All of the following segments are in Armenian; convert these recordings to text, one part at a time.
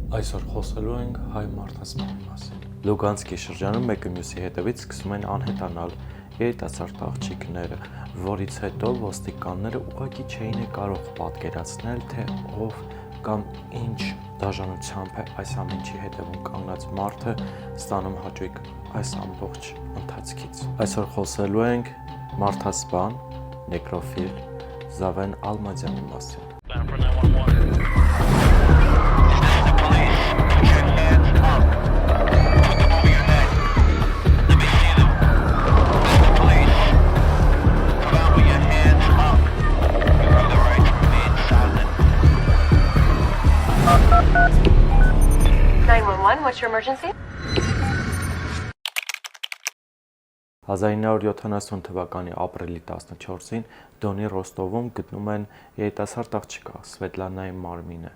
Այսօր խոսելու ենք հայ մարդասպանի մասին։ Լուգանսկի շրջանում մեկը մյուսի հետևից սկսում են անհետանալ երիտասարդ աղջիկները, որից հետո ոստիկանները ուղղակի չէին կարող պատկերացնել, թե ով կամ ինչ դաժանությամբ է այս ամենի հետևում կանգնած մարդը ստանում հաճույք այս ամբողջ ընթացքից։ Այսօր խոսելու ենք մարդասպան, նեկրոֆիլ Զավեն Ալմազյանի մասին։ What's your emergency? 1970 թվականի ապրիլի 14-ին Դոնի Ռոստովում գտնում են երիտասարդ աղջկա Սվետլանայի մարմինը,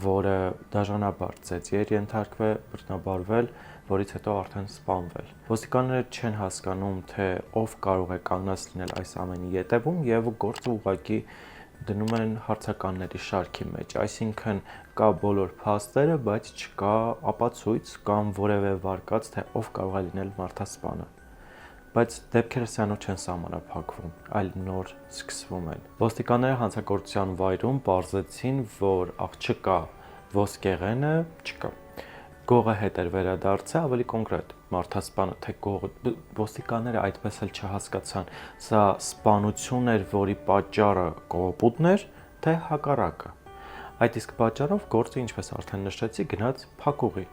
որը դաժանաբար ծեծի էր ենթարկվել, բռնաբարվել, որից հետո արդեն սպանվել։ Ոստիկանները չեն հասկանում, թե ով կարող է կանգնած լինել այս ամենի ետևում եւ գործը ուղղակի դնում են հարցականների շարքի մեջ, այսինքն կա բոլոր փաստերը, բայց չկա ապացույց կամ որևէ վարկած, թե ով կարող է լինել մարդասպանը։ Բայց դեպքերը սրանով չեն սահմանափակվում, այլ նոր սկսվում են։ Ոստիկանները հանցագործության վայրում պարզեցին, որ աղջկա ոսկեղենը չկա։ Գողը հետ էր վերադարձել, ավելի կոնկրետ, մարդասպանը, թե գողը, ոստիկանները այդպես էլ չհասկացան, սա սպանություն էր, որի պատճառը կողոպուտն էր, թե հակառակը։ Այդ իսկ պատճառով գործը, ինչպես արդեն նշեցի, գնաց փակուղի,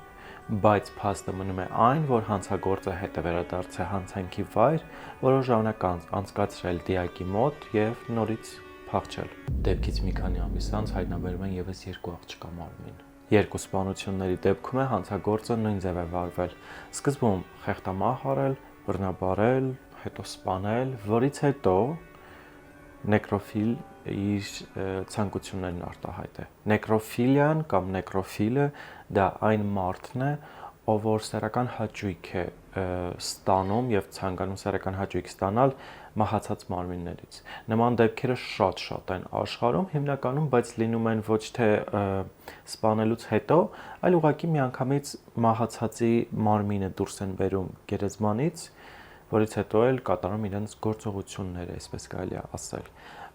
բայց փաստը մնում է այն, որ հանցագործը հետ է վերադարձել հանցանքի վայր, որոշ ժամանակ անցկացրել դիակի մոտ եւ նորից փախչել։ Դեպքից մի քանի ամիս անց հայտնաբերում են եւս երկու աղջկա մարմին։ Երկու սպանությունների դեպքում է հանցագործը նույն ձև է վարվել։ Սկզբում խեղդամահ արել, բռնաբարել, հետո սպանել, որից հետո նեկրոֆիլ իր ցանկություններն արտահայտել։ Նեկրոֆիլիան կամ նեկրոֆիլը դա այն մարդն է, ով որ սեռական հաճույք է ստանում եւ ցանկանում սեռական հաճույք ստանալ մահացած մարմիններից։ Նման դեպքերը շատ են աշխարհում, հիմնականում, բայց լինում են ոչ թե սպանելուց հետո, այլ ուղղակի միանգամից մահացածի մարմինը դուրս են բերում գերեզմանից, որից հետո էլ կատարում իրենց գործողությունները, այսպես կարելի է ասել։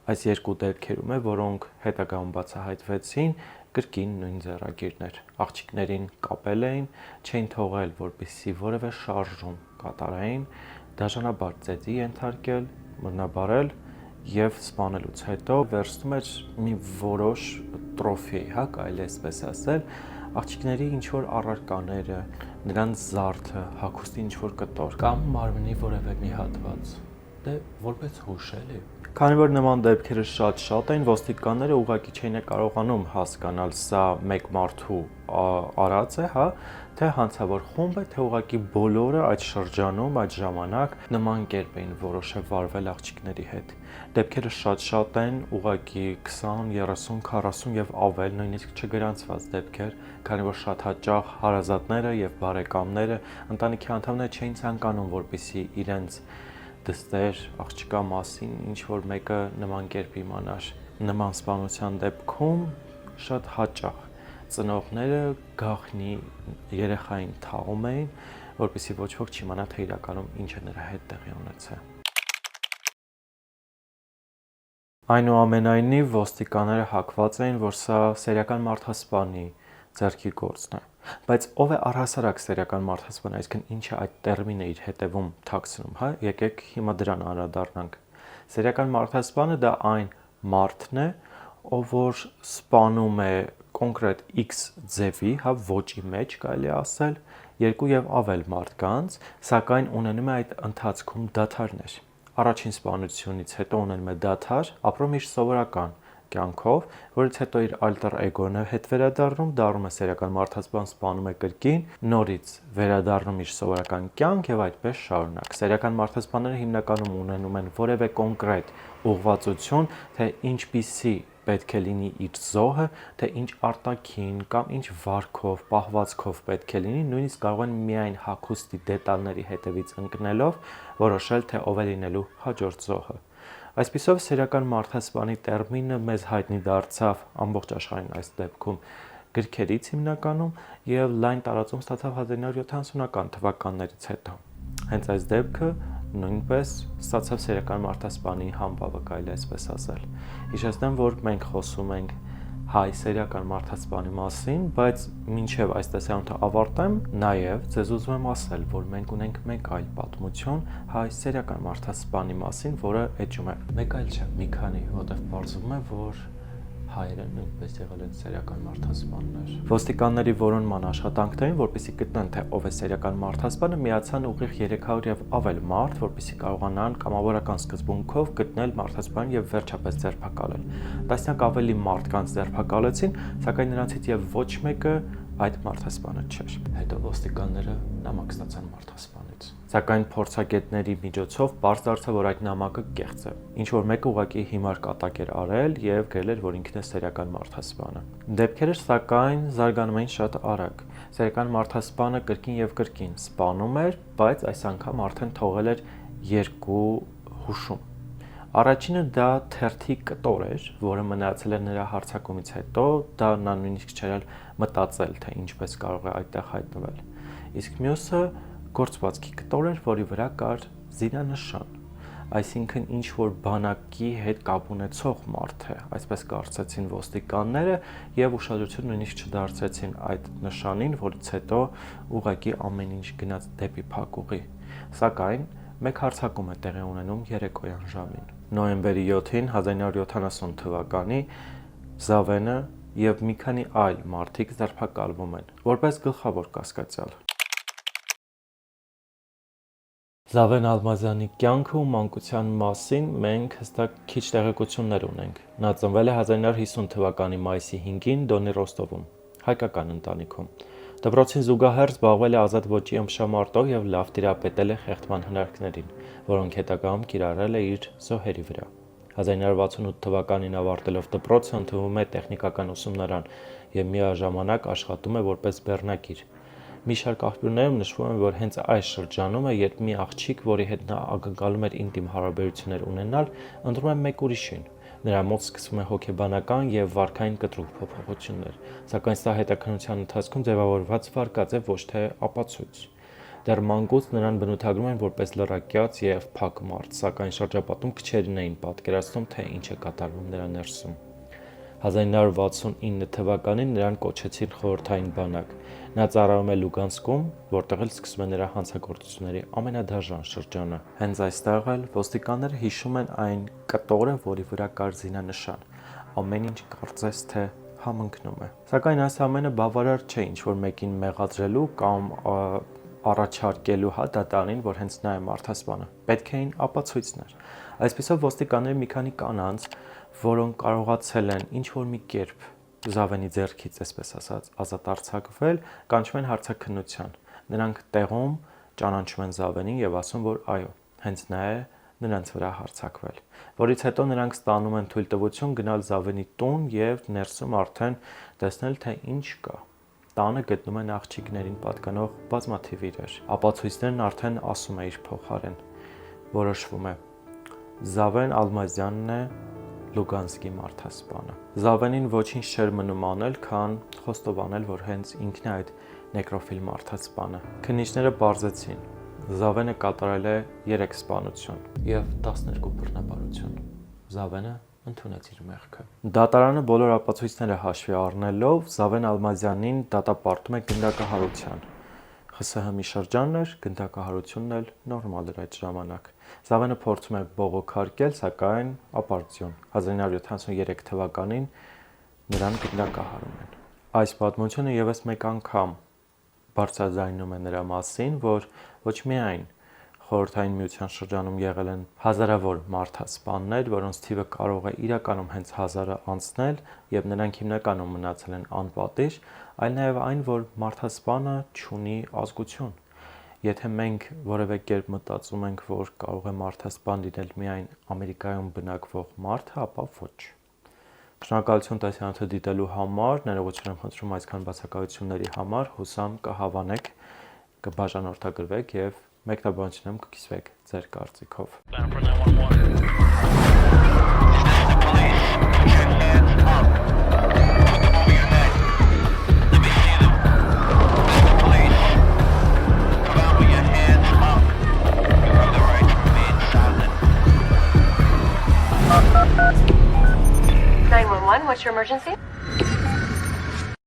Այս երկու դեպքերում է, որոնք հետագայում բացահայտվեցին, կրկին նույն ձեռագիրներ։ Աղջիկներին կապել էին, չէին թողել, որպեսզի որևէ շարժում կատարեին, դաժանաբար ծեծի ենթարկել, բռնաբարել եւ սպանելուց հետո վերցնում էր մի որոշ տրոֆեյ, կարելի է այսպես ասել, աղջիկների ինչ որ առարկաները, նրանց զարդը, հագուստի ինչ որ կտոր կամ մարմնի որևէ մի հատված։ Դե որպես հուշ էլի։ Քանի որ նման դեպքերը շատ են, ոստիկանները ուղղակի չէին կարողանում հասկանալ սա մեկ մարդու արած է, թե հանցավոր խումբ է, թե ուղղակի բոլորը այդ շրջանում, այդ ժամանակ նման կերպ էին որոշել վարվել աղջիկների հետ։ Դեպքերը շատ են, ուղղակի 20, 30, 40 եւ ավել, նույնիսկ չգրանցված դեպքեր, քանի որ շատ հաճախ հարազատները եւ բարեկամները, ընտանիքի անդամները չէին ցանկանում, որպեսզի իրենց դստեր աղջկա մասին ինչ որ մեկը նման կերպ իմանար։ Նման սպանության դեպքում շատ հաճախ ծնողները գաղտնի երեխային թաղում էին, որպեսզի ոչ ոք չիմանա, թե իրականում ինչ է նրա հետ տեղի ունեցել։ Այնուամենայնիվ ոստիկանները հակված էին, որ սա սերիական մարդասպանի ձեռքի գործն է։ Բայց ով է առհասարակ սերիական մարդասպան, այսինքն ինչ է այդ տերմինը իր հետևում թաքցնում, եկեք հիմա դրան անդրադառնանք։ Սերիական մարդասպանը դա այն մարդն է, ով որ սպանում է կոնկրետ X ձևի, ոճի մեջ կարելի ասել, երկու եւ ավել մարդկանց, սակայն ունենում է այդ ընթացքում դադարներ։ Առաջին սպանությունից հետո ունենում է դադար, ապրում իր սովորական կյանքով, որից հետո իր alter ego-ն է հետ վերադառնում, դառնում է սերիական մարդասպան, սպանում է կրկին, նորից վերադառնում իր սովորական կյանք եւ այդպես շարունակ։ Սերիական մարդասպանները հիմնականում ունենում են որևէ կոնկրետ ուղղվածություն, թե ինչպիսի պետք է լինի իր զոհը, թե ինչ արտաքին կամ ինչ վարքով, պահվածքով պետք է լինի, նույնիսկ կարող են միայն հագուստի դետալների հետևից ընկնելով որոշել, թե ով է լինելու հաջորդ զոհը։ Այսպիսով սերիական մարդասպանի տերմինը մեզ հայտնի դարձավ ամբողջ աշխարհին այս դեպքում գրքերից հիմնականում եւ լայն տարածում ստացավ 1970-ական թվականներից հետո։ Հենց այս դեպքը նույնպես ստացավ սերիական մարդասպանի համբավը, կարելի է այսպես ասել։ Հիշեցնեմ, որ մենք խոսում ենք հայ սերիական մարդասպանի մասին, բայց մինչև այս տեսանյութը ավարտեմ, նաև ձեզ ուզում եմ ասել, որ մենք ունենք մեկ այլ պատմություն հայ սերիական մարդասպանի մասին, որը էջում է։ Մեկ այլ չէ, մի քանի, որտեղ պարզվում է, որ հայերը նույնպես եղել են սերիական մարդասպաններ։ Ոստիկանների որոնման աշխատանքներին, որպեսզի գտնեն, թե ով է սերիական մարդասպանը, միացան ուղիղ 300 եւ ավել մարդ, որպեսզի կարողանան կամավորական սկզբունքով գտնել մարդասպանին եւ վերջապես ձերբակալել։ Տասնյակ ավելի մարդկանց ձերբակալեցին, սակայն նրանցից եւ ոչ մեկը այդ մարդասպանը չէր։ Հետո ոստիկանները նամակ ստացան մարդասպանից։ Սակայն փորձագետների միջոցով պարզ դարձավ, որ այդ նամակը կեղծ է։ Ինչ որ մեկը ուղղակի հիմար կատակ էր արել եւ գրել էր, որ ինքն է սերիական մարդասպանը։ Դեպքերը սակայն զարգանում էին շատ արագ։ Սերիական մարդասպանը կրկին եւ կրկին սպանում էր, բայց այս անգամ արդեն թողել էր 2 հուշում։ Առաջինը դա թերթի կտոր էր, որը մնացել էր նրա հարձակումից հետո, դա նա նույնիսկ չէր մտածել, թե ինչպես կարող է այդտեղ հայտնվել։ Իսկ մյուսը գործվածքի կտոր էր, որի վրա կար զինանշան, այսինքն ինչ որ բանակի հետ կապ ունեցող մարդ է, այսպես կարծեցին ոստիկանները եւ ուշադրություն նույնիսկ չդարձրեցին այդ նշանին, որից հետո ուղղակի ամեն ինչ գնաց դեպի փակուղի։ Սակայն մեկ հարձակում է տեղի ունենում երեկոյան ժամին։ Նոյեմբերի 7-ին 1970 թվականի Զավենը եւ մի քանի այլ մարդիկ ձերբակալվում են, որպես գլխավոր կասկածյալ։ Զավեն Ալմազյանի կյանքը ու մանկության մասին մենք հստակ քիչ տեղեկություններ ունենք։ Նա ծնվել է 1950 թվականի մայիսի 5-ին Դոնի Ռոստովում, հայկական ընտանիքում։ Դպրոցին զուգահեռ զբաղվել է ազատ ոճի ըմբշամարտով եւ լավ տիրապետել է խեղդման հնարքներին, որոնք հետագայում կիրառել է իր զոհերի վրա։ 1968 թվականին ավարտելով դպրոցը ընդունվում է տեխնիկական ուսումնարան եւ միաժամանակ աշխատում է որպես բեռնակիր։ Մի շարք աղբյուրներում նշվում է, որ հենց այս շրջանում է, երբ մի աղջիկ, որի հետ նա ակնկալում էր ինտիմ հարաբերություններ ունենալ, ընտրում է մեկ ուրիշին։ Նրա մոտ սկսվում է հոգեբանական եւ վարքային կտրուկ փոփոխություններ, սակայն սա հետաքննության ընթացքում ձևավորված վարկածև ոչ թե ապացույց։ Դեռ մանկուց նրան բնութագրում են որպես լրակյաց եւ փակ մարդ, սակայն շրջապատում քչերին էին պատկերացնում, թե ինչ է կատարվում նրա ներսում։ 1969 թվականին նրան կոչեցին խորհրդային բանակ։ Նա ծառայում է Լուգանսկում, որտեղ էլ սկսվում է նրա հանցագործությունների ամենադաժան շրջանը։ Հենց այստեղ էլ ոստիկանները հիշում են այն կտորը, որի վրա կար զինանշան։ Ամեն ինչ կարծես թե համընկնում է։ Սակայն այս ամենը բավարար չէ ինչ-որ մեկին մեղադրելու կամ առաջարկելու դատարանին, որ հենց նա է մարդասպանը։ Պետք էին ապացույցներ։ Այսպիսով ոստիկանները մի քանի կանանց, որոնք կարողացել են ինչ-որ մի կերպ Զավենի ձեռքից, այսպես ասած, ազատ արձակվել, կանչում են հարցաքննության։ Նրանք տեղում ճանաչում են Զավենին եւ ասում, որ այո, հենց նա է նրանց վրա հարձակվել, որից հետո նրանք ստանում են թույլտվություն գնալ Զավենի տուն եւ ներսում արդեն տեսնել, թե ինչ կա։ Տանը գտնում են աղջիկներին պատկանող բազմաթիվ իրեր։ Ապացույցներն արդեն ասում է իր փոխարեն։ Որոշվում է Զավեն Ալմազյանն է Լուգանսկի մարդասպանը։ Զավենին ոչինչ չէր մնում անել, քան խոստովանել, որ հենց ինքն է այդ նեկրոֆիլ մարդասպանը։ Քննիչները պարզեցին, Զավենը կատարել է 3 սպանություն եւ 12 բռնաբարություն։ Զավենը ընդունեց իր մեղքը։ Դատարանը բոլոր ապացույցները հաշվի առնելով Զավեն Ալմազյանին դատապարտում է գնդակահարության։ ԽՍՀՄ-ի շրջանն էր, գնդակահարությունն էլ նորմալ էր այդ ժամանակ։ Զավենը փորձում է բողոքարկել, սակայն ապարդյուն։ 1973 թվականին նրան գնդակահարում են։ Այս պատմությունը եւս մեկ անգամ բարձրաձայնում է նրա մասին, որ ոչ միայն Խորհրդային Միության շրջանում եղել են հազարավոր մարդասպաններ, որոնց թիվը կարող է իրականում հենց 1000-ը անցնել եւ նրանք հիմնականում մնացել են անպատիժ, այլ նաեւ այն, որ մարդասպանը չունի ազգություն։ Եթե մենք որևէ կերպ մտածում ենք, որ կարող է մարդասպան լինել միայն Ամերիկայում բնակվող մարդը, ապա ոչ։ Շնորհակալություն տեսանյութը դիտելու համար, ներողություն եմ խնդրում այսքան բացակայությունների համար, հուսամ կհավանեք, կբաժանորդագրվեք եւ մեկնաբանությունում կկիսվեք ձեր կարծիքով։ 911, what's your emergency?